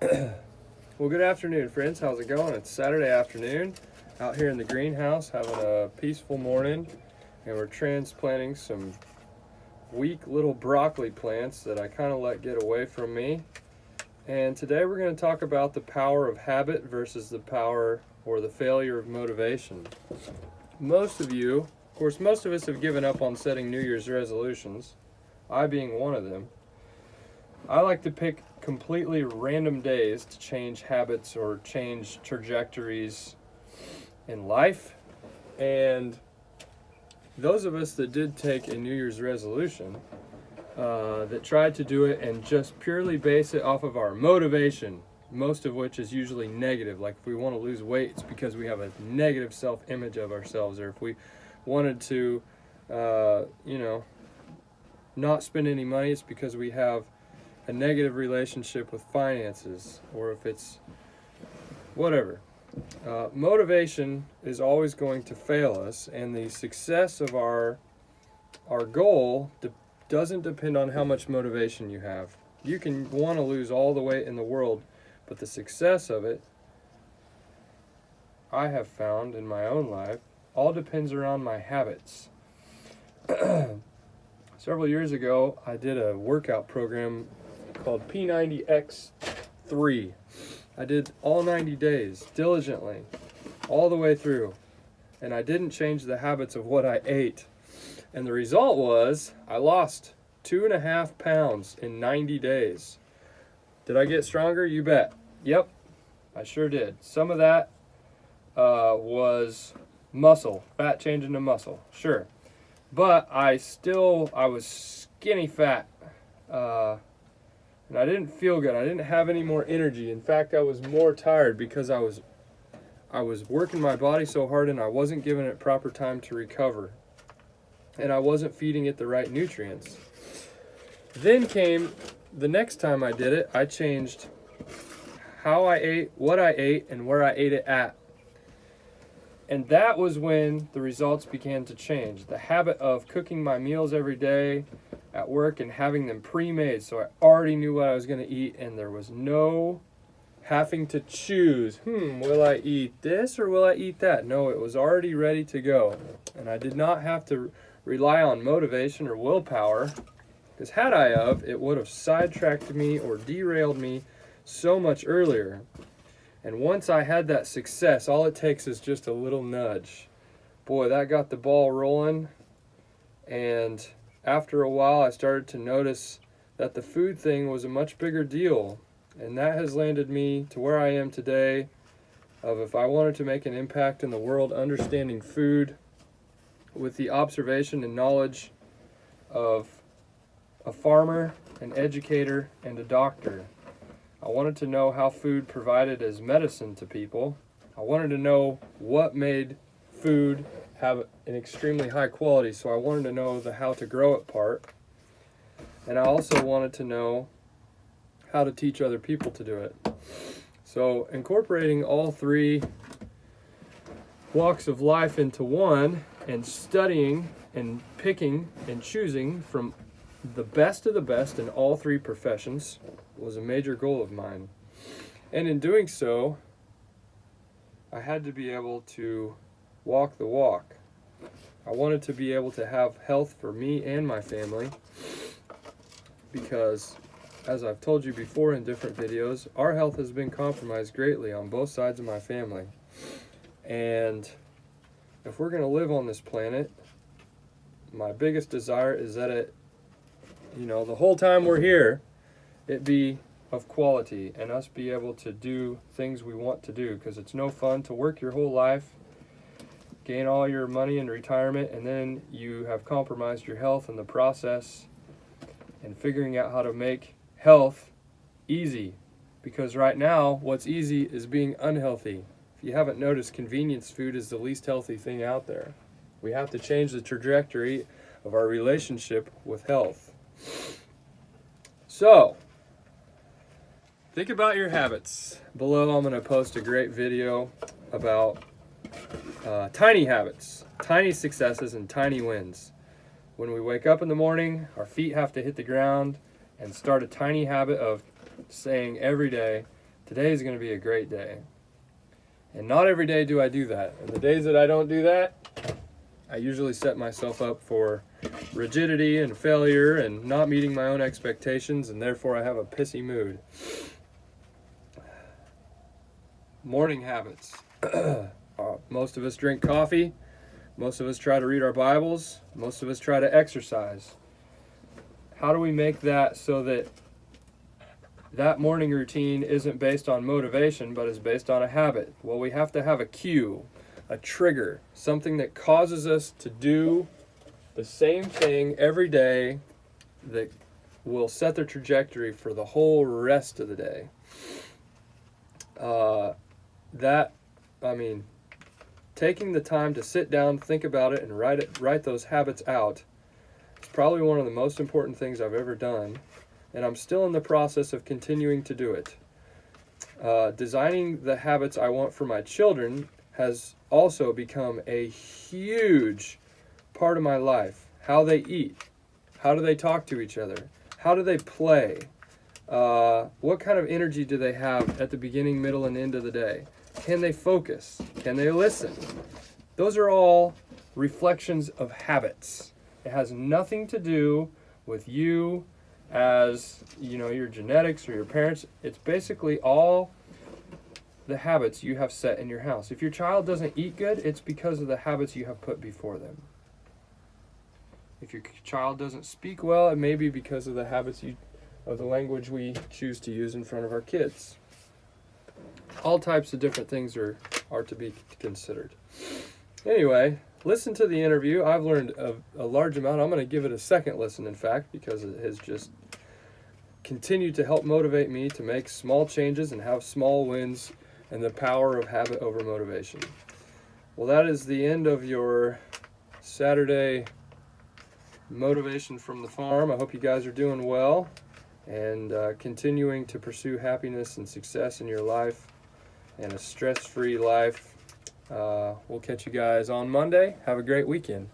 Well, good afternoon, friends. How's it going? It's Saturday afternoon out here in the greenhouse having a peaceful morning, and we're transplanting some weak little broccoli plants that I kind of let get away from me. And today we're going to talk about the power of habit versus the power or the failure of motivation. Most of you, of course, most of us have given up on setting New Year's resolutions, I being one of them. I like to pick completely random days to change habits or change trajectories in life. And those of us that did take a New Year's resolution, that tried to do it and just purely base it off of our motivation, most of which is usually negative. Like if we want to lose weight, it's because we have a negative self-image of ourselves, or if we wanted to, not spend any money, it's because we have a negative relationship with finances, or if it's whatever. Motivation is always going to fail us, and the success of our goal doesn't depend on how much motivation you have. You can want to lose all the weight in the world, but the success of it, I have found in my own life, all depends around my habits. Several years ago, I did a workout program called P90X3. I did all 90 days diligently, all the way through, and I didn't change the habits of what I ate. And the result was I lost 2.5 pounds in 90 days. Did I get stronger? You bet. Yep, I sure did. Some of that was muscle, fat changing to muscle, sure. But I was skinny fat. And I didn't feel good. I didn't have any more energy. In fact, I was more tired because I was working my body so hard and I wasn't giving it proper time to recover. And I wasn't feeding it the right nutrients. Then came the next time I did it, I changed how I ate, what I ate, and where I ate it at. And that was when the results began to change. The habit of cooking my meals every day at work and having them pre-made, so I already knew what I was going to eat, and there was no having to choose, will I eat this or will I eat that? No, it was already ready to go. And I did not have to rely on motivation or willpower, because had I of, it would have sidetracked me or derailed me so much earlier. And once I had that success, all it takes is just a little nudge. Boy, that got the ball rolling. And after a while, I started to notice that the food thing was a much bigger deal. And that has landed me to where I am today, of if I wanted to make an impact in the world, understanding food with the observation and knowledge of a farmer, an educator, and a doctor. I wanted to know how food provided as medicine to people. I wanted to know what made food have an extremely high quality, so I wanted to know the how to grow it part. And I also wanted to know how to teach other people to do it. So incorporating all three walks of life into one, and studying and picking and choosing from the best of the best in all three professions was a major goal of mine. And in doing so, I had to be able to walk the walk. I wanted to be able to have health for me and my family, because, as I've told you before in different videos, our health has been compromised greatly on both sides of my family. And if we're going to live on this planet, my biggest desire is that the whole time we're here, it be of quality, and us be able to do things we want to do, because it's no fun to work your whole life, gain all your money in retirement, and then you have compromised your health in the process, and figuring out how to make health easy, because right now what's easy is being unhealthy. If you haven't noticed, convenience food is the least healthy thing out there. We have to change the trajectory of our relationship with health. So, think about your habits. Below, I'm going to post a great video about tiny habits, tiny successes, and tiny wins. When we wake up in the morning, our feet have to hit the ground, and start a tiny habit of saying every day, today is going to be a great day. And not every day do I do that. And the days that I don't do that, I usually set myself up for rigidity and failure and not meeting my own expectations, and therefore I have a pissy mood. Morning habits. Most of us drink coffee. Most of us try to read our Bibles. Most of us try to exercise. How do we make that so that that morning routine isn't based on motivation, but is based on a habit? Well, we have to have a cue, a trigger, something that causes us to do the same thing every day that will set the trajectory for the whole rest of the day. Taking the time to sit down, think about it, and write those habits out is probably one of the most important things I've ever done, and I'm still in the process of continuing to do it. Designing the habits I want for my children has also become a huge part of my life. How they eat, how do they talk to each other, how do they play, what kind of energy do they have at the beginning, middle, and end of the day? Can they focus? Can they listen? Those are all reflections of habits. It has nothing to do with you as, your genetics or your parents. It's basically all the habits you have set in your house. If your child doesn't eat good, it's because of the habits you have put before them. If your child doesn't speak well, it may be because of the habits of the language we choose to use in front of our kids. All types of different things are to be considered. Anyway, listen to the interview. I've learned a large amount. I'm going to give it a second listen, in fact, because it has just continued to help motivate me to make small changes and have small wins and the power of habit over motivation. Well, that is the end of your Saturday motivation from the farm. I hope you guys are doing well and continuing to pursue happiness and success in your life and a stress-free life. We'll catch you guys on Monday. Have a great weekend.